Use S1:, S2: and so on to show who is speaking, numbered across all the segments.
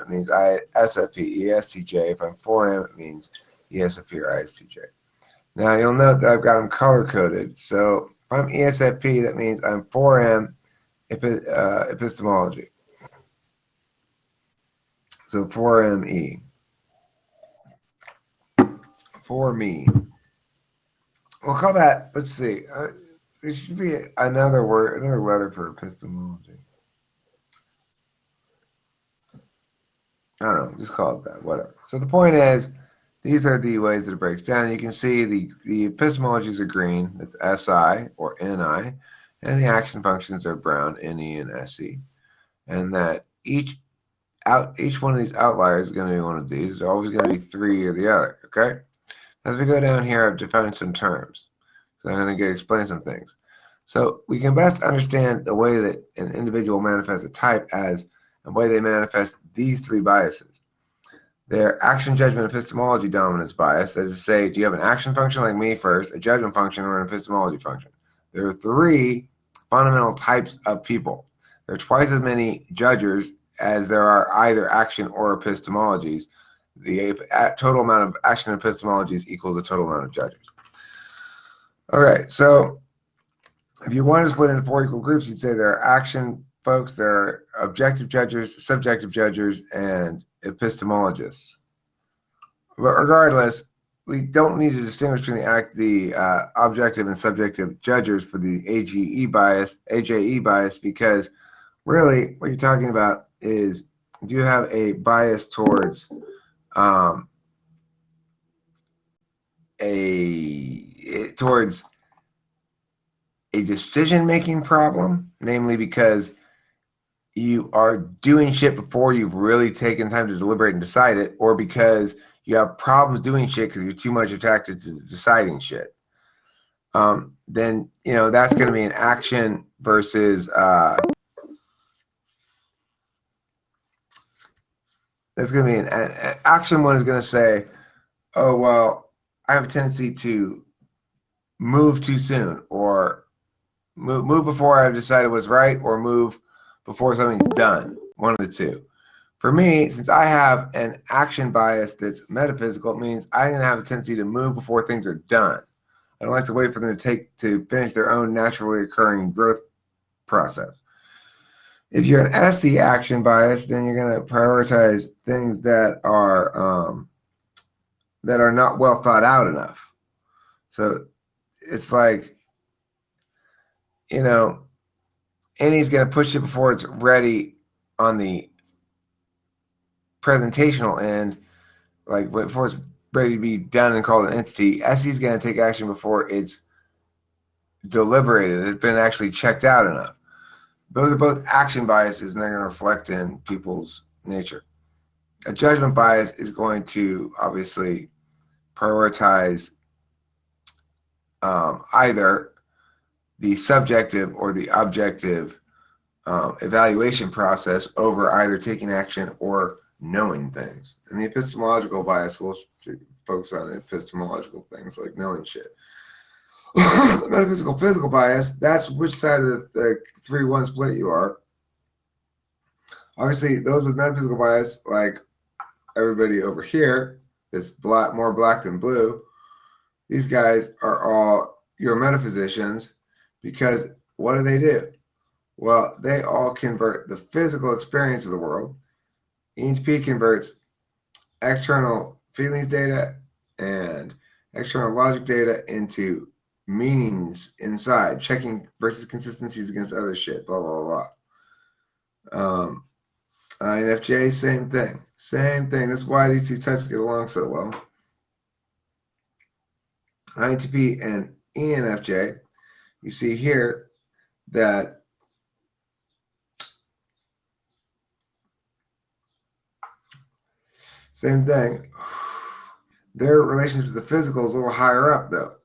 S1: it means ISFP, ESTJ. If I'm 4M, it means ESFP or ISTJ. Now, you'll note that I've got them color-coded. So if I'm ESFP, that means I'm 4M epistemology. So 4ME. For me. We'll call that, let's see. There should be another word, another letter for epistemology. I don't know, just call it that, whatever. So the point is, these are the ways that it breaks down. You can see the epistemologies are green, that's SI or NI, and the action functions are brown, NE and SE. And that each one of these outliers is going to be one of these. There's always going to be three or the other, okay? As we go down here, I've defined some terms. So I'm going to explain some things. So we can best understand the way that an individual manifests a type as the way they manifest these three biases. Their action, judgment, epistemology dominance bias. That is to say, do you have an action function like me first, a judgment function, or an epistemology function? There are three fundamental types of people. There are twice as many judgers as there are either action or epistemologies. The total amount of action and epistemologies equals the total amount of judges. All right, so if you want to split into four equal groups, you'd say there are action folks, there are objective judges, subjective judges, and epistemologists. But regardless, we don't need to distinguish between the objective and subjective judges for the AJE bias, because really what you're talking about is, do you have a bias towards a decision-making problem, namely because you are doing shit before you've really taken time to deliberate and decide it, or because you have problems doing shit because you're too much attracted to deciding shit. Then, that's going to be an action versus that's going to be an action one is going to say, oh, well, I have a tendency to move too soon, or move before I've decided what's right, or move before something's done. One of the two. For me, since I have an action bias that's metaphysical, it means I'm going to have a tendency to move before things are done. I don't like to wait for them to finish their own naturally occurring growth process. If you're an SE action bias, then you're going to prioritize things that are not well thought out enough. So it's like, Annie's going to push it before it's ready on the presentational end, like before it's ready to be done and called an entity. SE's going to take action before it's deliberated. It's been actually checked out enough. Those are both action biases, and they're going to reflect in people's nature. A judgment bias is going to obviously prioritize either the subjective or the objective evaluation process over either taking action or knowing things. And the epistemological bias will focus on epistemological things like knowing shit. The metaphysical physical bias, that's which side of the 3-1 split you are. Obviously, those with metaphysical bias, like everybody over here, that's more black than blue, these guys are all your metaphysicians, because what do? Well, they all convert the physical experience of the world. ENTP converts external feelings data and external logic data into meanings inside, checking versus consistencies against other shit, blah, blah, blah. INFJ, same thing. Same thing. That's why these two types get along so well. INTP and ENFJ, you see here that same thing. Their relationship to the physical is a little higher up, though.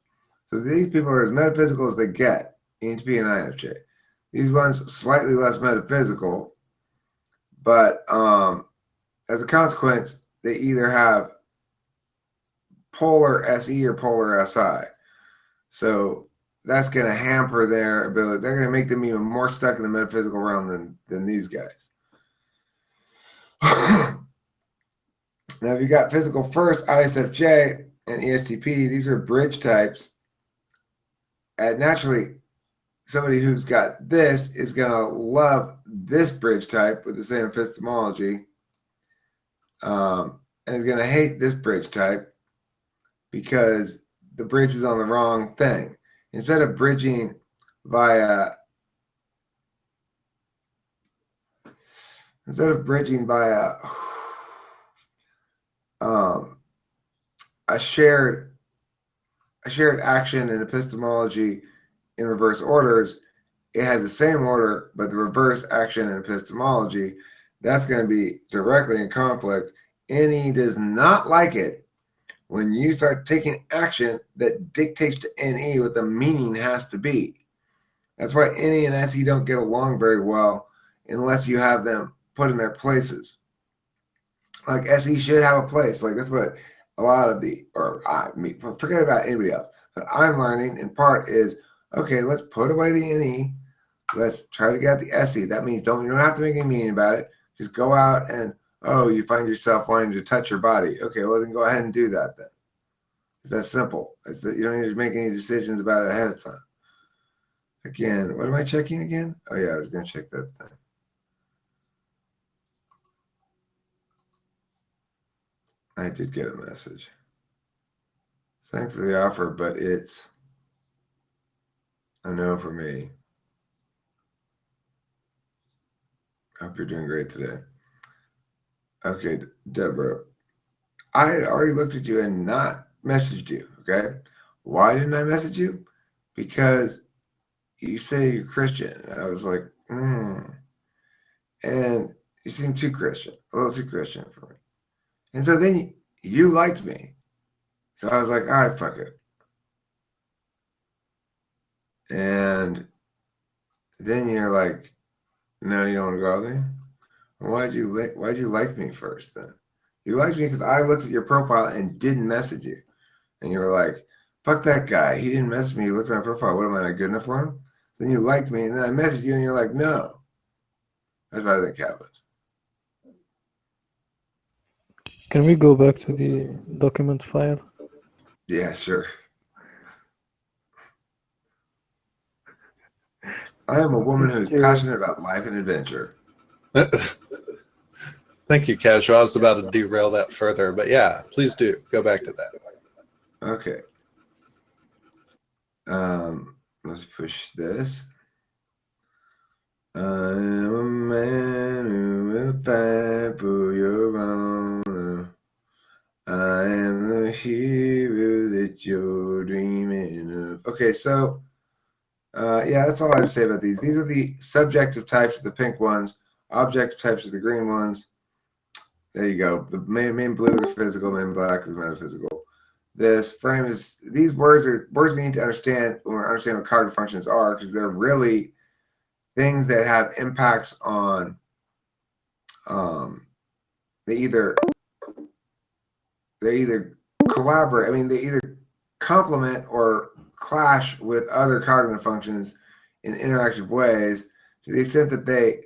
S1: So these people are as metaphysical as they get, ENTP and INFJ. These ones slightly less metaphysical, but as a consequence, they either have polar SE or polar SI. So that's going to hamper their ability. They're going to make them even more stuck in the metaphysical realm than these guys. Now, if you got physical first, ISFJ, and ESTP, these are bridge types. And naturally, somebody who's got this is going to love this bridge type with the same epistemology, and is going to hate this bridge type because the bridge is on the wrong thing. Instead of bridging via a shared action and epistemology in reverse orders, it has the same order, but the reverse action and epistemology, that's going to be directly in conflict. NE does not like it when you start taking action that dictates to NE what the meaning has to be. That's why NE and SE don't get along very well unless you have them put in their places. Like SE should have a place. Like that's what a lot of forget about anybody else. But I'm learning in part is, okay, let's put away the NE. Let's try to get the SE. That means you don't have to make any meaning about it. Just go out and, you find yourself wanting to touch your body. Okay, well then go ahead and do that then. It's that simple. You don't need to make any decisions about it ahead of time. Again, what am I checking again? Oh yeah, I was going to check that thing. I did get a message. Thanks for the offer, but it's a no for me. Hope you're doing great today. Okay, Deborah. I had already looked at you and not messaged you, okay? Why didn't I message you? Because you say you're Christian. I was like, And you seem too Christian, a little too Christian for me. And so then you liked me. So I was like, all right, fuck it. And then you're like, no, you don't want to go with me? Why'd you like me first then? You liked me because I looked at your profile and didn't message you. And you were like, fuck that guy. He didn't message me. He looked at my profile. What, am I not good enough for him? So then you liked me, and then I messaged you, and you're like, no. That's what I think happened.
S2: Can we go back to the document file?
S1: Yeah, sure. I am a woman who's passionate about life and adventure.
S3: Thank you, Casual. I was about to derail that further, but yeah, please do go back to that.
S1: Okay. Let's push this. I am a man who will fight for your honor. I am the hero that you're dreaming of. Okay, so yeah, that's all I have to say about these. These are the subjective types of the pink ones, objective types of the green ones. There you go. The main blue is physical, main black is metaphysical. This frame is, these words we need to understand when we understand what cognitive functions are, because they're really things that have impacts on, they either collaborate, they either complement or clash with other cognitive functions in interactive ways. To the extent that they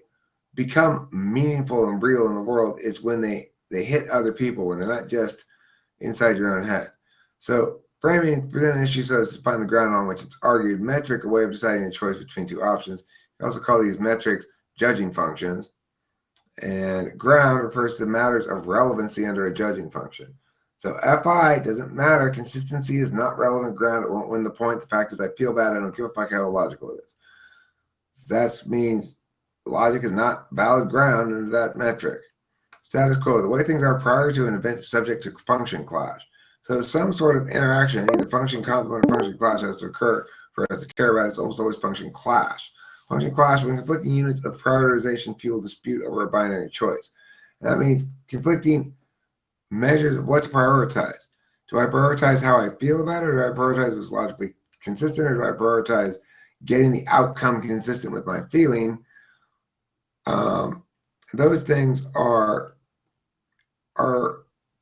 S1: become meaningful and real in the world, it's when they hit other people, when they're not just inside your own head. So framing present an issue so as to find the ground on which it's argued. Metric, a way of deciding a choice between two options. You also call these metrics judging functions. And ground refers to matters of relevancy under a judging function. So FI doesn't matter. Consistency is not relevant ground. It won't win the point. The fact is I feel bad. I don't give a fuck how illogical it is. That means logic is not valid ground under that metric. Status quo, the way things are prior to an event is subject to function clash. So some sort of interaction, either function complement or function clash, has to occur for us to care about it. It's almost always function clash. Function clash when conflicting units of prioritization fuel dispute over a binary choice. And that means conflicting measures of what to prioritize. Do I prioritize how I feel about it, or do I prioritize what's logically consistent, or do I prioritize getting the outcome consistent with my feeling? Those things are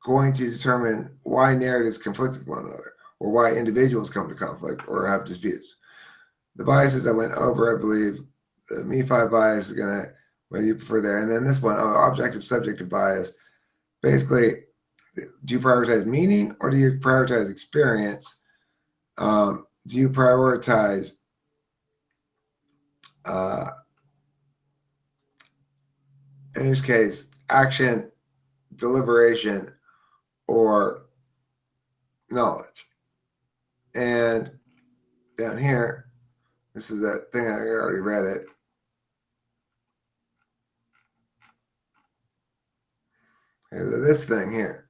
S1: going to determine why narratives conflict with one another, or why individuals come to conflict or have disputes. The biases I went over, I believe, the Me5 bias is going to, what do you prefer there? And then this one, objective subjective bias. Basically, Do you prioritize meaning or do you prioritize experience? Do you prioritize in this case action, deliberation, or knowledge? And down here, this is that thing I already read it. This thing here.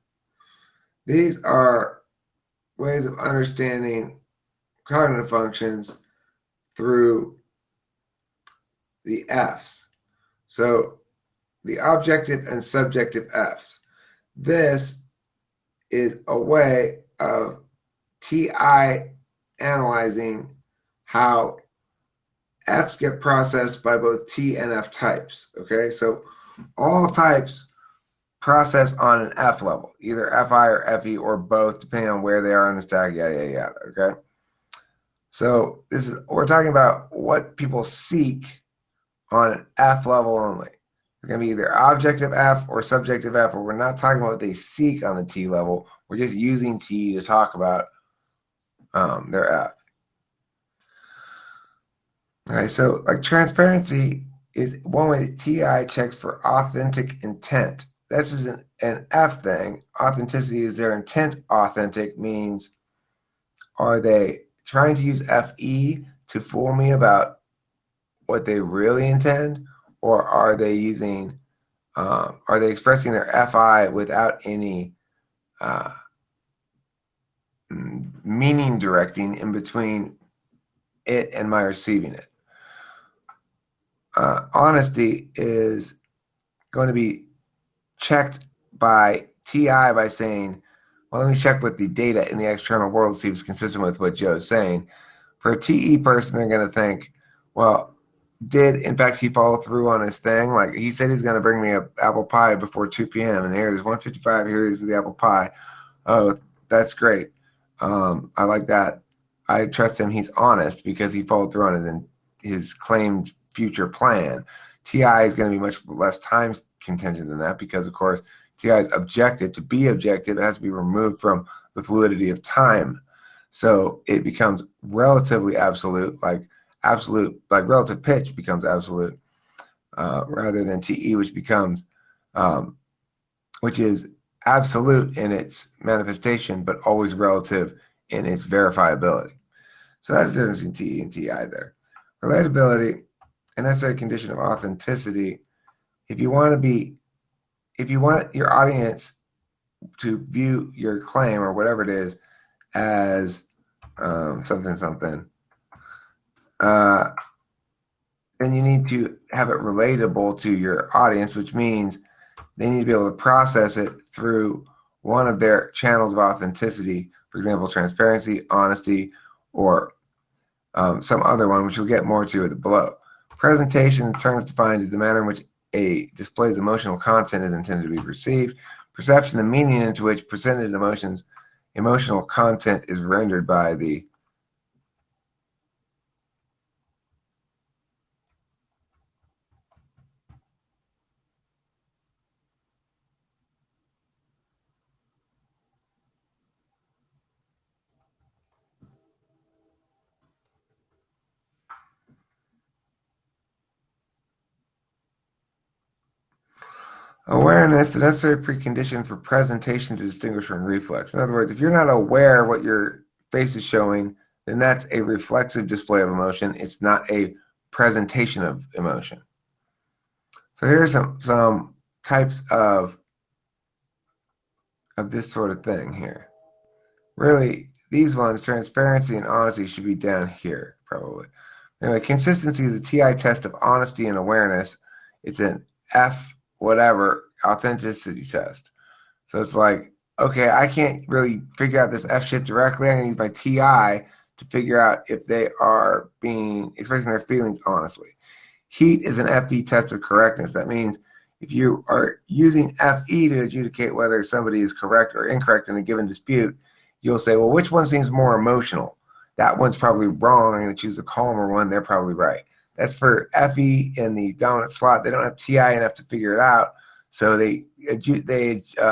S1: These are ways of understanding cognitive functions through the F's. So the objective and subjective F's. This is a way of TI analyzing how F's get processed by both T and F types. Okay, so all types process on an F level, either FI or FE or both, depending on where they are in the stack, yada, yada, yada, okay? So we're talking about what people seek on an F level only. It's going to be either objective F or subjective F, or we're not talking about what they seek on the T level. We're just using T to talk about their F. All right, so like transparency is one way that TI checks for authentic intent. This is an F thing. Authenticity is their intent authentic, means are they trying to use FE to fool me about what they really intend, or are they using, are they expressing their FI without any meaning directing in between it and my receiving it? Honesty is going to be checked by TI by saying, well, let me check with the data in the external world to see if it's consistent with what Joe's saying. For a TE person, they're going to think, well, did in fact he follow through on his thing? Like he said he's going to bring me an apple pie before 2 p.m. and here it is 1:55. Here it is with the apple pie. Oh, that's great. I like that. I trust him. He's honest because he followed through on his claimed future plan. TI is going to be much less time contingent than that because, of course, TI is objective. To be objective, it has to be removed from the fluidity of time. So it becomes relatively absolute, like relative pitch becomes absolute, rather than TE, which becomes, which is absolute in its manifestation, but always relative in its verifiability. So that's the difference between TE and TI there. Relatability, a necessary condition of authenticity. If you want your audience to view your claim or whatever it is as something, then you need to have it relatable to your audience, which means they need to be able to process it through one of their channels of authenticity, for example, transparency, honesty, or some other one, which we'll get more to below. Presentation, in terms defined, is the manner in which a display's emotional content is intended to be perceived. Perception, the meaning into which presented emotional content is rendered by the awareness, the necessary precondition for presentation to distinguish from reflex. In other words, if you're not aware what your face is showing, then that's a reflexive display of emotion. It's not a presentation of emotion. So here's some types of this sort of thing here. Really, these ones, transparency and honesty, should be down here, probably. Anyway, consistency is a TI test of honesty and awareness. It's an F whatever authenticity test. So it's like, okay, I can't really figure out this F shit directly. I'm going to use my TI to figure out if they are expressing their feelings honestly. Heat is an FE test of correctness. That means if you are using FE to adjudicate whether somebody is correct or incorrect in a given dispute, you'll say, well, which one seems more emotional? That one's probably wrong. I'm going to choose the calmer one. They're probably right. That's for FE in the dominant slot. They don't have TI enough to figure it out. So they